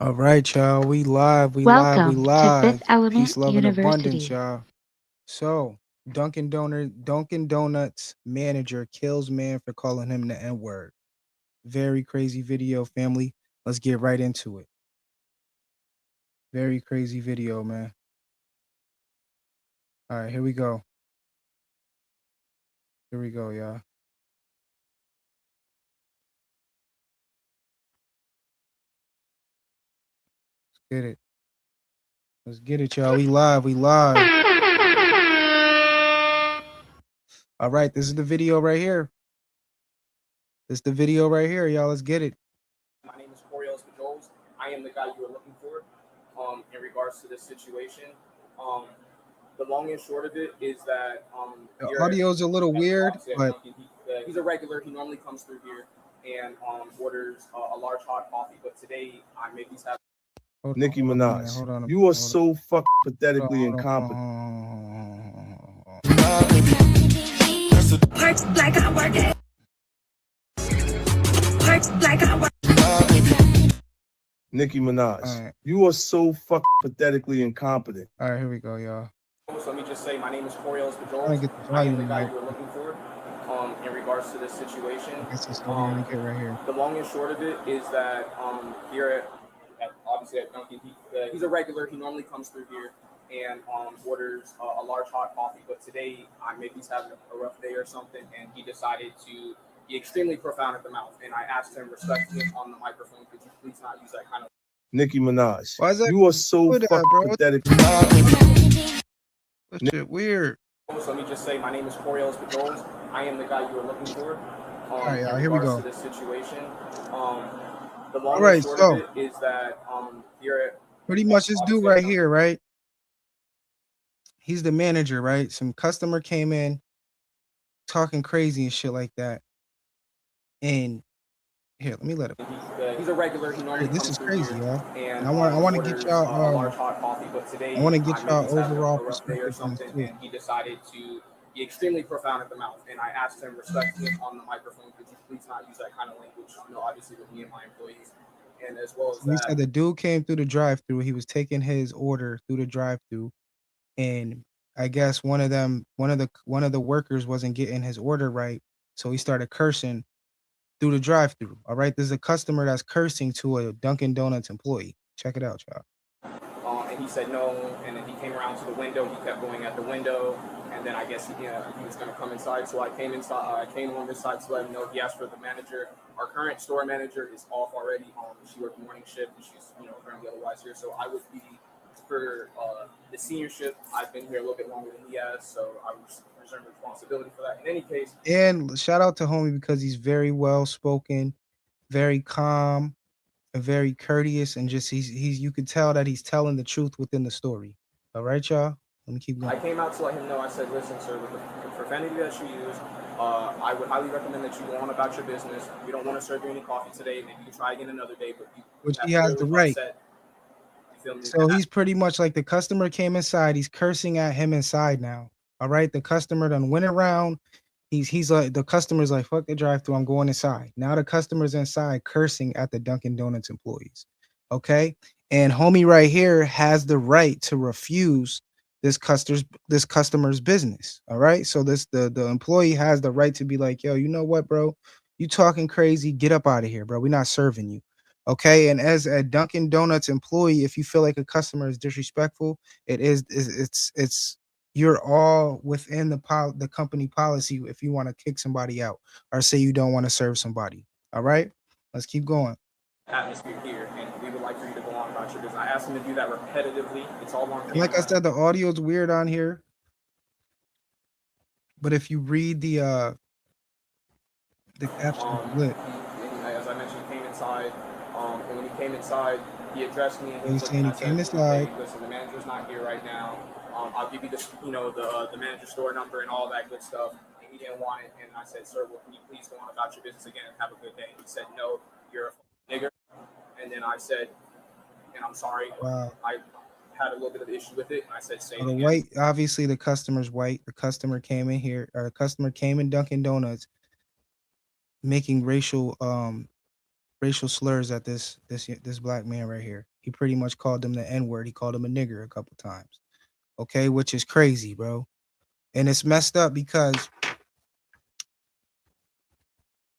All right, y'all. We live. We live. We Welcome to Fifth live. Peace, Element love, and abundance, University. y'all. So, Dunkin' Donuts manager kills man for calling him the N word. Very crazy video, family. Let's get right into it. Very crazy video, man. All right, here we go. Here we go, y'all. Let's get it. Let's get it, y'all. We live. We live. All right, this is the video right here. This is the video right here, y'all. Let's get it. My name is Coriel Spajoles. I am the guy you were looking for in regards to this situation. Um, the long and short of it is that The here audio's a little weird, obviously at but Dunkin', he's a regular. He normally comes through here and orders a large hot coffee. But today I maybe have. Nicki hold on a minute. Minaj, Hold on a minute. you are Hold on. so fucking Hold on, pathetically hold on, hold on, incompetent. hold on, hold on. Work like I work it. Work like I work. Nicki Minaj, All right. you are so fucking pathetically incompetent. All right, here we go, y'all. So let me just say, my name is Coriel Trying Spajoles. to get the I am the volume guy right. you were looking for in regards to this situation. I guess that's what we're gonna get right here. The long and short of it is that here obviously at Dunkin', he's a regular. He normally comes through here and orders a large hot coffee. But today, maybe he's having a rough day or something, and he decided to be extremely profound at the mouth. And I asked him respectfully on the microphone, could you please not use that kind of. Nicki Minaj, Why is that you are so good, fucking bro? pathetic. That shit weird. So let me just say, my name is Coriel Spajoles. I am the guy you were looking for All right, in y'all. Here we regards go. to this situation. The All long and right, short of so it is that here pretty much this dude obviously at right Dunkin', here, right? He's the manager, right? Some customer came in talking crazy and shit like that. And here, let me let it. he's a regular. He normally This comes is through crazy, here y'all. and And I want to get orders a y'all large hot coffee. But I today, want to get maybe y'all he's having overall a rough day or perspective on this something, too. and he decided to be extremely profound at the mouth. And I asked him respectfully on the microphone, could you please not use that kind of language? Obviously with me and my employees, and as well as So he said that. the dude came through the drive-through. He was taking his order through the drive-through, and I guess one of the workers wasn't getting his order right, so he started cursing through the drive-through. All right, there's a customer that's cursing to a Dunkin' Donuts employee. Check it out, y'all. And he said no, and then he came around to the window. He kept going at the window, and then I guess he was going to come inside. So I came inside. I came on this side to let him know. He asked for the manager. Our current store manager is off already. She worked morning shift, and she's currently otherwise here. So I would be for the seniorship. I've been here a little bit longer than he has, so I was reserve responsibility for that. In any case, And shout out to homie because he's very well spoken, very calm, and very courteous, and just he's you could tell that he's telling the truth within the story. All right, y'all. Let me keep I going. came out to let him know. I said, listen, sir, with the profanity that you use, I would highly recommend that you go on about your business. We don't want to serve you any coffee today. Maybe you can try again another day, but you Which he have has the clearly right. upset. You feel me? So he's pretty much like the customer came inside. He's cursing at him inside now. All right. The customer done went around. He's like the customer's like, fuck the drive-through. I'm going inside. Now the customer's inside cursing at the Dunkin' Donuts employees. Okay. And homie right here has the right to refuse this customer's business. All right. So the employee has the right to be like, yo, you know what, bro? You talking crazy. Get up out of here, bro. We're not serving you. Okay, and as a Dunkin' Donuts employee, if you feel like a customer is disrespectful, it's you're all within the company policy if you want to kick somebody out or say you don't want to serve somebody. All right, let's keep going. atmosphere here, and we would like for you to go on about your business. I asked him to do that repetitively. It's all on And like I camera. said, the audio's weird on here, but if you read the caption is lit. As I mentioned, he came inside. And when he came inside, he addressed me and he So was he's looking. saying he I said, came inside. hey, listen, the manager's not here right now. I'll give you the manager store number and all that good stuff. And he didn't want it. And I said, sir, well, can you please go on about your business again and have a good day? And he said, no, you're a nigger. And then I said, and I'm sorry, Wow. I had a little bit of an issue with it. And I said, say So it the again. white, obviously the customer's white. The customer came in here, or the customer came in Dunkin' Donuts making racial racial slurs at this black man right here. He pretty much called him the N word. He called him a nigger a couple times. Okay, which is crazy, bro. And it's messed up because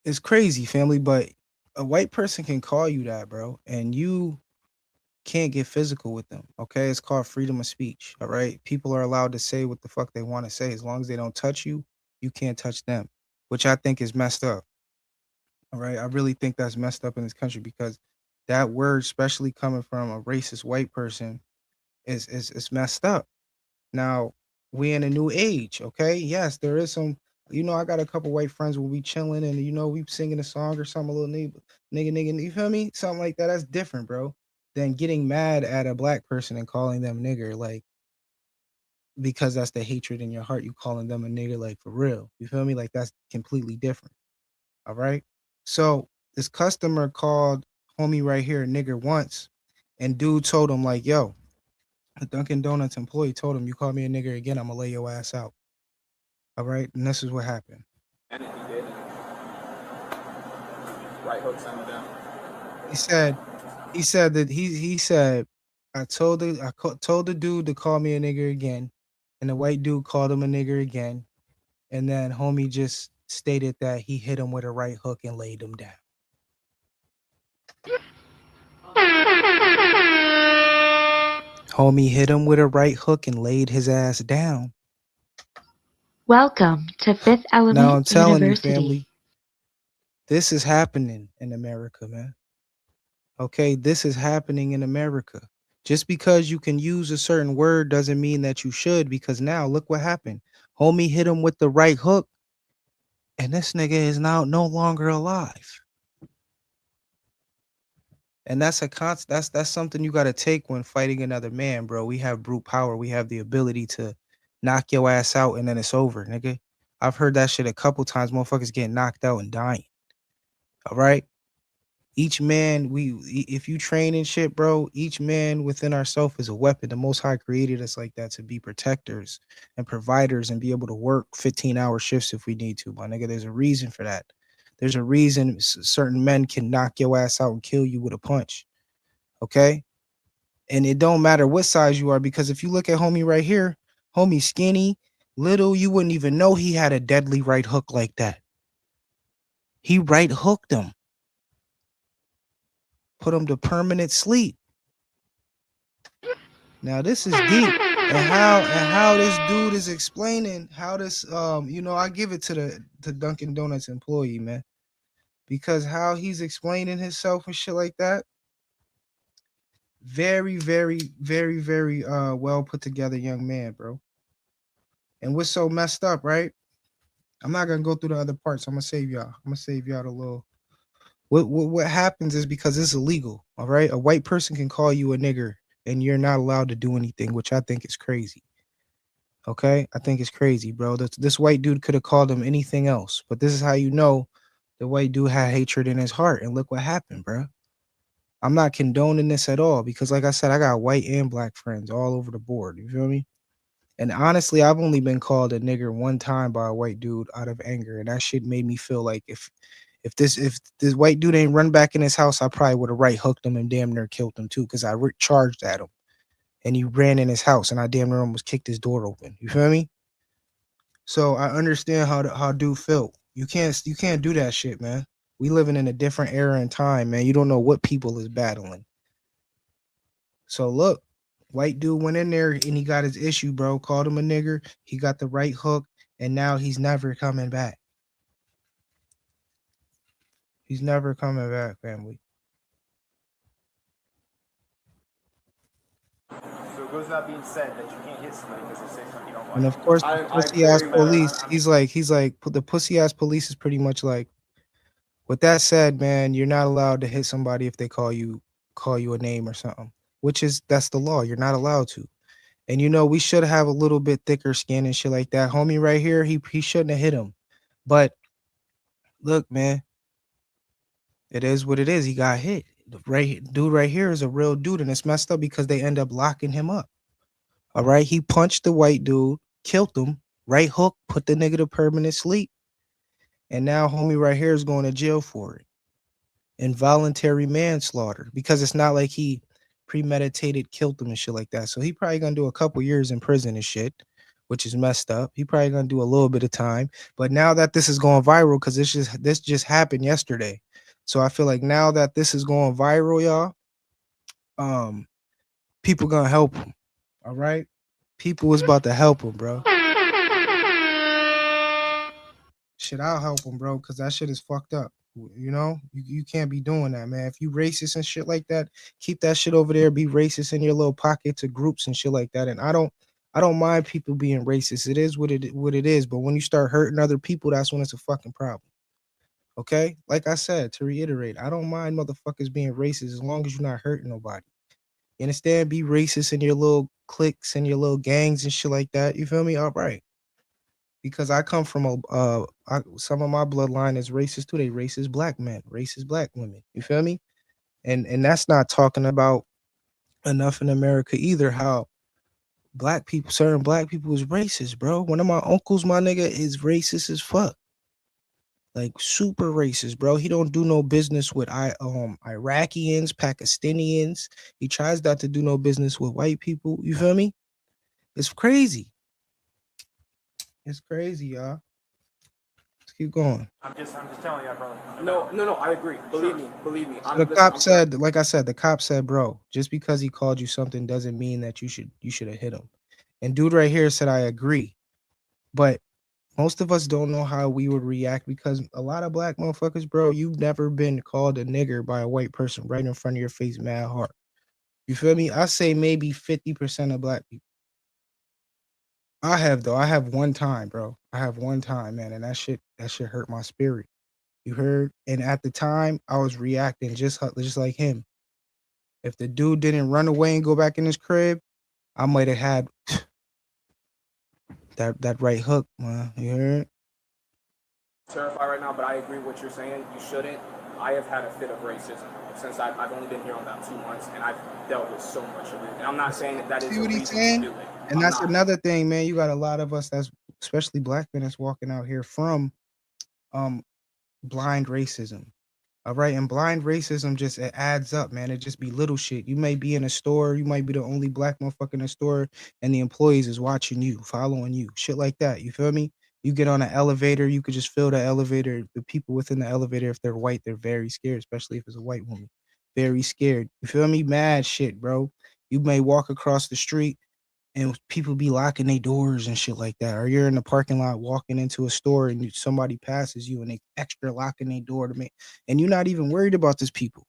it's crazy, family. But a white person can call you that, bro, and you can't get physical with them. Okay, it's called freedom of speech. All right, people are allowed to say what the fuck they want to say as long as they don't touch you. You can't touch them, which I think is messed up. All right, I really think that's messed up in this country because that word, especially coming from a racist white person, is messed up. Now we in a new age. Okay, yes, there is some. I got a couple white friends when we chilling and we singing a song or something, a little nigga, you feel me? Something like that. That's different, bro, than getting mad at a black person and calling them nigger, like because that's the hatred in your heart. You calling them a nigger, like for real. You feel me? Like that's completely different. All right. So this customer called homie right here a nigger once, and dude told him like, "Yo, a Dunkin' Donuts employee told him you call me a nigger again, I'm gonna lay your ass out." All right, and this is what happened. And he did. Right hook sent him down. He said, he said told the dude to call me a nigger again, and the white dude called him a nigger again, and then homie just stated that he hit him with a right hook and laid him down. Homie hit him with a right hook and laid his ass down. Welcome to Fifth Now I'm Element telling you, University. family, this is happening in America, man. Okay, this is happening in America. Just because you can use a certain word doesn't mean that you should, because now look what happened. Homie hit him with the right hook, and this nigga is now no longer alive. And that's something you gotta take when fighting another man, bro. We have brute power. We have the ability to knock your ass out and then it's over, nigga. I've heard that shit a couple times. Motherfuckers getting knocked out and dying. All right. Each man, if you train and shit, bro, each man within ourselves is a weapon. The Most High created us like that to be protectors and providers and be able to work 15-hour shifts if we need to, my nigga. There's a reason for that. There's a reason certain men can knock your ass out and kill you with a punch. Okay? And it don't matter what size you are, because if you look at homie right here, homie skinny, little, you wouldn't even know he had a deadly right hook like that. He right hooked him. Put him to permanent sleep. Now this is deep, and how this dude is explaining how this I give it to the Dunkin' Donuts employee, man, because how he's explaining himself and shit like that, very very very very well put together young man, bro. And what's so messed up, right? I'm not gonna go through the other parts. I'm gonna save y'all. I'm gonna save y'all the little. What happens is because it's illegal. All right, a white person can call you a nigger, and you're not allowed to do anything, which I think is crazy. Okay, I think it's crazy, bro. This white dude could have called him anything else, but this is how you know the white dude had hatred in his heart. And look what happened, bro. I'm not condoning this at all because, like I said, I got white and black friends all over the board. You feel me? And honestly, I've only been called a nigger one time by a white dude out of anger, and that shit made me feel like if this white dude ain't run back in his house, I probably would have right hooked him and damn near killed him too, because I charged at him and he ran in his house and I damn near almost kicked his door open. You feel me? So I understand how dude felt. You can't do that shit, man. We living in a different era and time, man. You don't know what people is battling. So look, white dude went in there and he got his issue, bro. Called him a nigger. He got the right hook, and now he's never coming back. He's never coming back, family. So it goes without being said that you can't hit somebody because they say something you don't And like. of course, the I pussy ass very police. much. He's like, the pussy ass police is pretty much like. With that said, man, you're not allowed to hit somebody if they call you a name or something. That's the law. You're not allowed to. And we should have a little bit thicker skin and shit like that. Homie right here, he shouldn't have hit him. But look, man, it is what it is. He got hit. The dude right here is a real dude, and it's messed up because they end up locking him up. All right, he punched the white dude, killed him, right hook, put the nigga to permanent sleep, and now homie right here is going to jail for it. involuntary manslaughter because it's not like he premeditated killed them and shit like that. So he probably gonna do a couple years in prison and shit, which is messed up. He probably gonna do a little bit of time. But now that this is going viral, because this just happened yesterday. So I feel like now that this is going viral, y'all, um, people gonna help him. All right, people is about to help him, bro. Shit, I'll help him, bro, because that shit is fucked up. You know, you can't be doing that, man. If you racist and shit like that, keep that shit over there. Be racist in your little pockets of groups and shit like that. And I don't mind people being racist. It is what it is. But when you start hurting other people, that's when it's a fucking problem. Okay, like I said, to reiterate, I don't mind motherfuckers being racist as long as you're not hurting nobody. You understand? Be racist in your little cliques and your little gangs and shit like that. You feel me? All right. Because I come from some of my bloodline is racist too. They racist black men, racist black women. You feel me? And that's not talking about enough in America either. How black people, certain black people is racist, bro. One of my uncles, my nigga, is racist as fuck. Like super racist, bro. He don't do no business with Iraqians, Pakistanians. He tries not to do no business with white people. You feel me? It's crazy. It's crazy, y'all. Let's keep going. I'm just telling you, brother. No, I agree. Believe me. So the cop said, like I said, the cop said, bro, just because he called you something doesn't mean that you should have hit him. And dude right here said, I agree. But most of us don't know how we would react because a lot of black motherfuckers, bro, you've never been called a nigger by a white person right in front of your face, mad hard. You feel me? I say maybe 50% of black people. I have though. I have one time, bro. I have one time, man, and that shit hurt my spirit. You heard? And at the time, I was reacting just like him. If the dude didn't run away and go back in his crib, I might have had that right hook, man. You heard? Terrified right now, but I agree with what you're saying. You shouldn't. I have had a fit of racism since I've only been here about 2 months, and I've dealt with so much of it. And I'm not saying that is See a what he's reason saying? to do it. And that's another thing, man. You got a lot of us that's especially black men that's walking out here from um blind racism. All right. And blind racism just it adds up, man. It just be little shit. You may be in a store, you might be the only black motherfucker in the store, and the employees is watching you, following you, shit like that. You feel me? You get on an elevator, you could just feel the elevator. The people within the elevator, if they're white, they're very scared, especially if it's a white woman. Very scared. You feel me? Mad shit, bro. You may walk across the street and people be locking their doors and shit like that. Or you're in the parking lot walking into a store and somebody passes you and they extra locking their door to make, and you're not even worried about this people.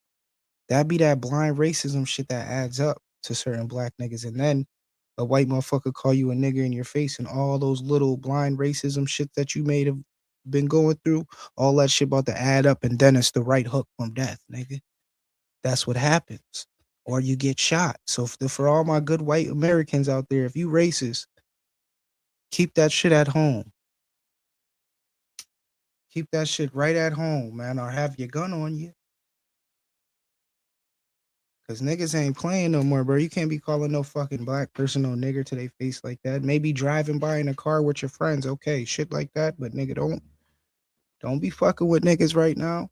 That be that blind racism shit that adds up to certain black niggas. And then a white motherfucker call you a nigger in your face and all those little blind racism shit that you may have been going through, all that shit about to add up and then it's the right hook from death, nigga. That's what happens. Or you get shot. So for all my good white Americans out there, if you racist, keep that shit at home. Keep that shit right at home, man, or have your gun on you. Cause niggas ain't playing no more, bro. You can't be calling no fucking black person no nigger to their face like that. Maybe driving by in a car with your friends, okay, shit like that. But nigga, don't be fucking with niggas right now.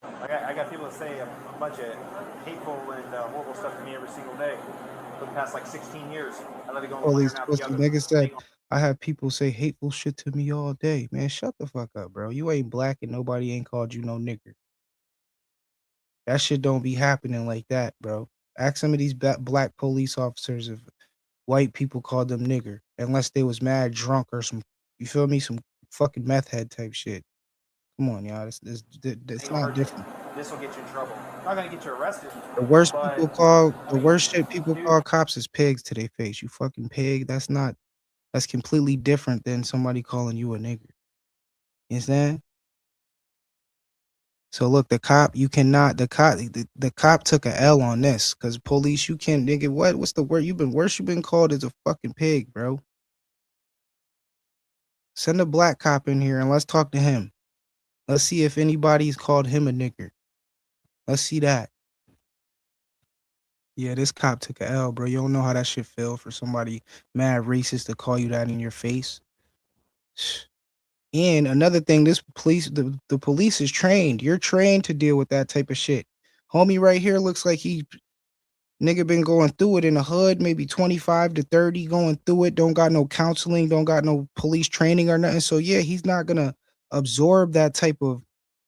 I got people that say a bunch of hateful and horrible stuff to me every single day for the past like 16 years. I let it go All one ear these and out the pussy other. niggas said, I have people say hateful shit to me all day. Man, shut the fuck up, bro. You ain't black and nobody ain't called you no nigger. That shit don't be happening like that, bro. Ask some of these black police officers if white people called them nigger, unless they was mad drunk or some, you feel me, some fucking meth head type shit. Come on, y'all. It's not different. This will get you in trouble. I'm not gonna get you arrested. The worst But people call I the mean, worst shit people dude, call cops is pigs to their face. You fucking pig. That's completely different than somebody calling you a nigger. You understand? So look, the cop, you cannot, the cop took a L on this because police, you can't, nigga, what's the word? Worse you've been called as a fucking pig, bro. Send a black cop in here and let's talk to him. Let's see if anybody's called him a nigger. Let's see that. Yeah, this cop took a L, bro. You don't know how that shit feel for somebody mad racist to call you that in your face. And another thing, the police is trained. You're trained to deal with that type of shit. Homie right here looks like he nigga been going through it in the hood, maybe 25 to 30 going through it. Don't got no counseling, don't got no police training or nothing. So yeah, he's not gonna absorb that type of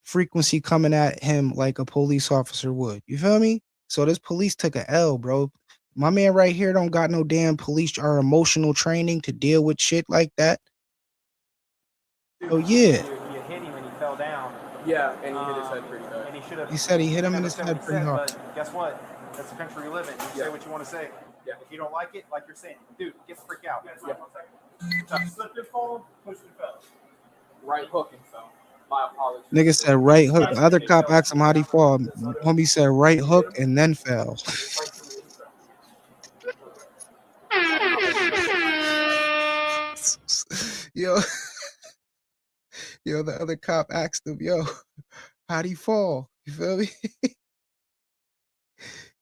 frequency coming at him like a police officer would. You feel me? So this police took a L, bro. My man right here don't got no damn police or emotional training to deal with shit like that. Oh yeah. You hit him when he fell down. Yeah, and he hit his head pretty bad. And he should have. He said he hit him in never his said head what he pretty said, hard. But guess what? That's the country we live in. You Yeah. say what you want to say. Yeah. If you don't like it, like you're saying, dude, get the freak out. Yeah. Slipped and fall, pushed and fell. Right hook and fell. My apologies. Nigga said right hook. The other cop asked him how'd he fall. Homie said right hook and then fell. Yo, yo, the other cop asked him, yo, how'd he fall? You feel me?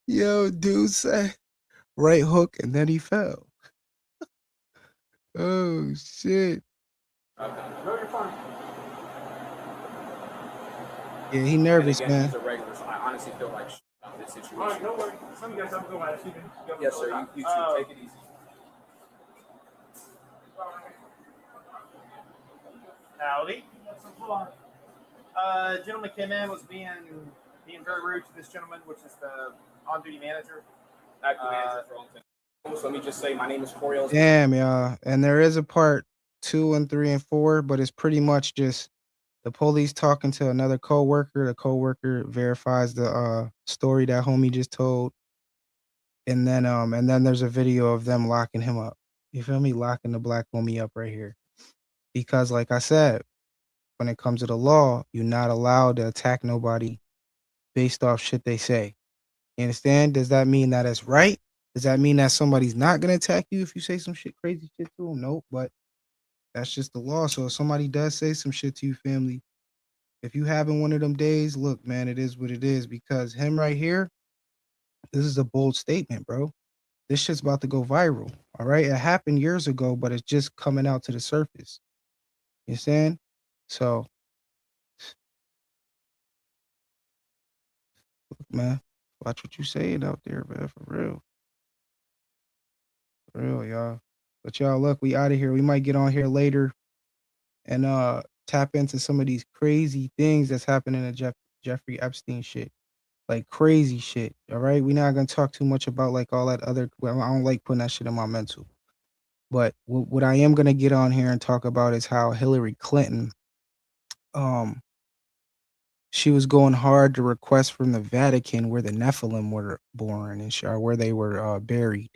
Yo, dude said right hook and then he fell. Oh shit. Okay. No, you're fine. Yeah, he And nervous, again, man. he's a regular, so I honestly feel like about this situation. All right, no worries. Some guys have to go out. Yes, sir. You two take it easy. Howdy. Gentleman came in, was being very rude to this gentleman, which is the on-duty manager. Acting manager for all intents. So let me just say, my name is Coriel. Damn, y'all. And there is a part 2 and 3 and 4, but it's pretty much just the police talking to another coworker. The coworker verifies the story that homie just told. And then there's a video of them locking him up. You feel me? Locking the black homie up right here. Because like I said, when it comes to the law, you're not allowed to attack nobody based off shit they say. You understand? Does that mean that it's right? Does that mean that somebody's not gonna attack you if you say some shit crazy shit to them? Nope, but that's just the law. So if somebody does say some shit to you, family, if you having one of them days, look, man, it is what it is. Because him right here, this is a bold statement, bro. This shit's about to go viral. All right. It happened years ago, but it's just coming out to the surface. You understand? So, look, man, watch what you saying out there, man, for real. For real, y'all. But y'all, look, we out of here. We might get on here later and tap into some of these crazy things that's happening to Jeffrey Epstein shit. Like crazy shit. All right. We're not gonna talk too much about like all that other, well, I don't like putting that shit in my mental. But what I am gonna get on here and talk about is how Hillary Clinton, she was going hard to request from the Vatican where the Nephilim were born and or where they were buried.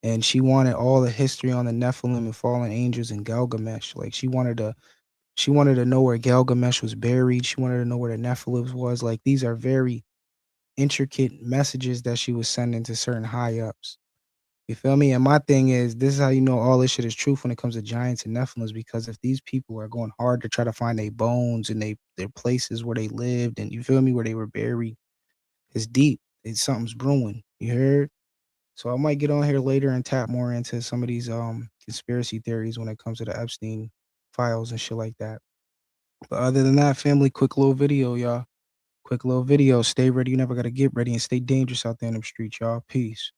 And she wanted all the history on the Nephilim and fallen angels and Gilgamesh. Like she wanted to know where Gilgamesh was buried. She wanted to know where the Nephilim was. Like these are very intricate messages that she was sending to certain high ups. You feel me? And my thing is, this is how you know all this shit is truth when it comes to giants and Nephilims, because if these people are going hard to try to find their bones and their places where they lived and you feel me, where they were buried, it's deep. It's something's brewing. You heard? So I might get on here later and tap more into some of these conspiracy theories when it comes to the Epstein files and shit like that. But other than that, family, quick little video, y'all. Quick little video. Stay ready. You never gotta get ready and stay dangerous out there in them streets, y'all. Peace.